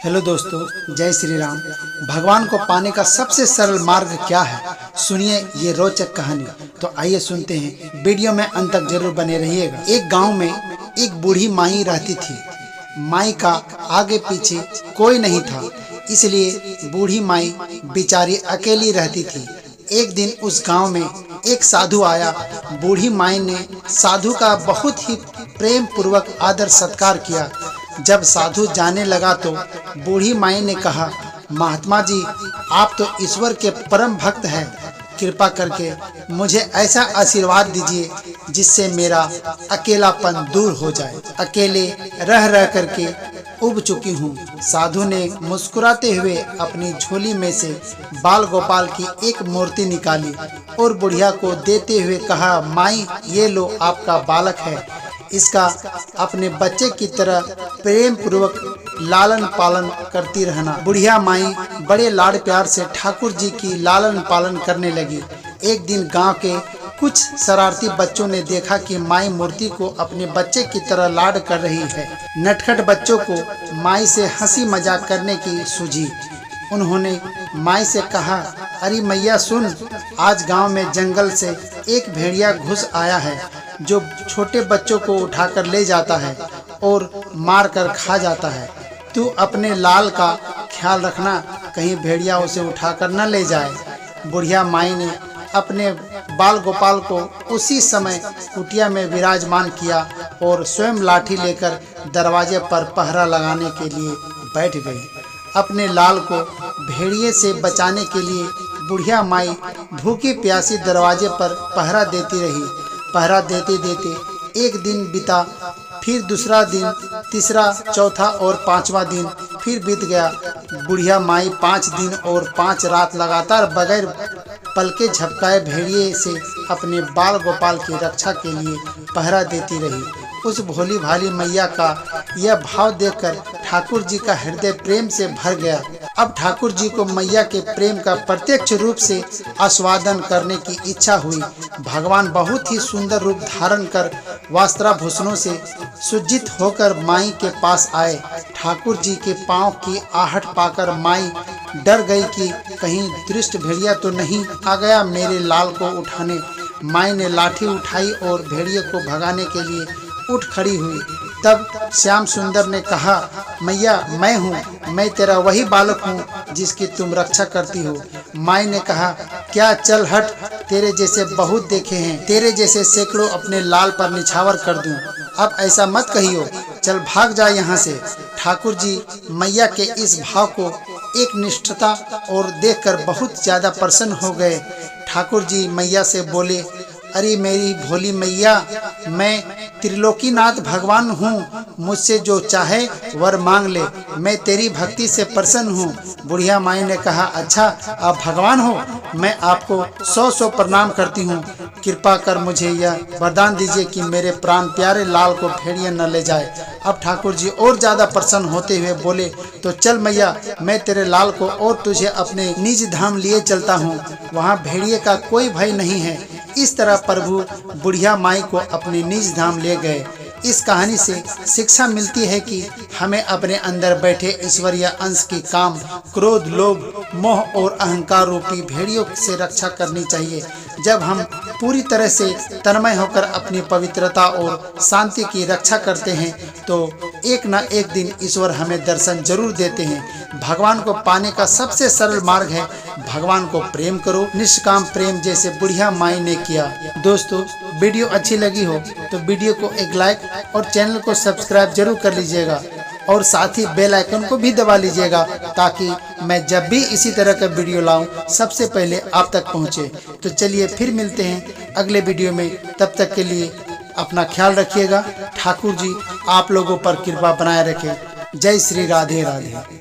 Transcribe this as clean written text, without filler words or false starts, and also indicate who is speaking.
Speaker 1: Hello दोस्तों, जय श्री राम। भगवान को पाने का सबसे सरल मार्ग क्या है, सुनिए ये रोचक कहानी। तो आइए सुनते हैं, वीडियो में अंत तक जरूर बने रहिएगा। एक गांव में एक बूढ़ी माई रहती थी। माई का आगे पीछे कोई नहीं था, इसलिए बूढ़ी माई बेचारी अकेली रहती थी। एक दिन उस गांव में एक साधु आया। बूढ़ी माई ने साधु का बहुत ही प्रेम पूर्वक आदर सत्कार किया। जब साधु जाने लगा तो बूढ़ी माई ने कहा, महात्मा जी, आप तो ईश्वर के परम भक्त हैं। कृपा करके मुझे ऐसा आशीर्वाद दीजिए जिससे मेरा अकेलापन दूर हो जाए। अकेले रह रह करके उब चुकी हूँ। साधु ने मुस्कुराते हुए अपनी झोली में से बाल गोपाल की एक मूर्ति निकाली और बुढ़िया को देते हुए कहा, माई, ये लो आपका बालक है। इसका अपने बच्चे की तरह प्रेम पूर्वक लालन पालन करती रहना। बुढ़िया माई बड़े लाड़ प्यार से ठाकुर जी की लालन पालन करने लगी। एक दिन गांव के कुछ शरारती बच्चों ने देखा कि माई मूर्ति को अपने बच्चे की तरह लाड कर रही है। नटखट बच्चों को माई से हंसी मजाक करने की सूझी। उन्होंने माई से कहा, अरे मैया सुन, आज गांव में जंगल से एक भेड़िया घुस आया है जो छोटे बच्चों को उठाकर ले जाता है और मार कर खा जाता है। तू अपने लाल का ख्याल रखना, कहीं भेड़िया उसे उठाकर न ले जाए। बुढ़िया माई ने अपने बाल गोपाल को उसी समय कुटिया में विराजमान किया और स्वयं लाठी लेकर दरवाजे पर पहरा लगाने के लिए बैठ गई। अपने लाल को भेड़िए से बचाने के लिए बुढ़िया माई भूखी प्यासी दरवाजे पर पहरा देती रही। पहरा देते देते एक दिन बीता, फिर दूसरा दिन, तीसरा, चौथा और पांचवा दिन फिर बीत गया। बुढ़िया माई 5 दिन और 5 रात लगातार बगैर पलके झपकाए भेड़िए से अपने बाल गोपाल की रक्षा के लिए पहरा देती रही। उस भोली भाली मैया का यह भाव देखकर ठाकुर जी का हृदय प्रेम से भर गया। अब ठाकुर जी को मैया के प्रेम का प्रत्यक्ष रूप से आस्वादन करने की इच्छा हुई। भगवान बहुत ही सुंदर रूप धारण कर वस्त्राभूषणों से सुज्जित होकर माई के पास आए। ठाकुर जी के पांव की आहट पाकर माई डर गई कि कहीं दुष्ट भेड़िया तो नहीं आ गया मेरे लाल को उठाने। माई ने लाठी उठाई और भेड़िए को भगाने के लिए उठ खड़ी हुई। तब श्याम सुंदर ने कहा, मैया, मैं हूँ, मैं तेरा वही बालक हूँ जिसकी तुम रक्षा करती हो। माई ने कहा, क्या, चल हट, तेरे जैसे बहुत देखे हैं, तेरे जैसे सैकड़ों अपने लाल पर निछावर कर दूं। अब ऐसा मत कहियो, चल भाग जा यहाँ से। ठाकुर जी मैया के इस भाव को एक निष्ठता और देखकर बहुत ज्यादा प्रसन्न हो गए। ठाकुर जी मैया से बोले, अरे मेरी भोली मैया, मैं त्रिलोकीनाथ भगवान हूँ, मुझसे जो चाहे वर मांग ले, मैं तेरी भक्ति से प्रसन्न हूँ। बुढ़िया माई ने कहा, अच्छा आप भगवान हो, मैं आपको 100 प्रणाम करती हूँ। कृपा कर मुझे यह वरदान दीजिए कि मेरे प्राण प्यारे लाल को भेड़िया न ले जाए। अब ठाकुर जी और ज्यादा प्रसन्न होते हुए बोले, तो चल मैया, मैं तेरे लाल को और तुझे अपने निज धाम लिए चलता हूँ, वहाँ भेड़िए का कोई भय नहीं है। इस तरह प्रभु बुढ़िया माई को अपने निज धाम ले गए। इस कहानी से शिक्षा मिलती है कि हमें अपने अंदर बैठे ईश्वरीय अंश की काम, क्रोध, लोभ, मोह और अहंकार रूपी भेड़ियों से रक्षा करनी चाहिए। जब हम पूरी तरह से तन्मय होकर अपनी पवित्रता और शांति की रक्षा करते हैं तो एक न एक दिन ईश्वर हमें दर्शन जरूर देते हैं। भगवान को पाने का सबसे सरल मार्ग है, भगवान को प्रेम करो, निष्काम प्रेम, जैसे बुढ़िया माई ने किया। दोस्तों, वीडियो अच्छी लगी हो तो वीडियो को एक लाइक और चैनल को सब्सक्राइब जरूर कर लीजिएगा और साथ ही बेल आइकन को भी दबा लीजिएगा ताकि मैं जब भी इसी तरह का वीडियो लाऊं सबसे पहले आप तक पहुंचे। तो चलिए फिर मिलते हैं अगले वीडियो में, तब तक के लिए अपना ख्याल रखिएगा। ठाकुर जी आप लोगों पर कृपा बनाए रखें। जय श्री राधे राधे।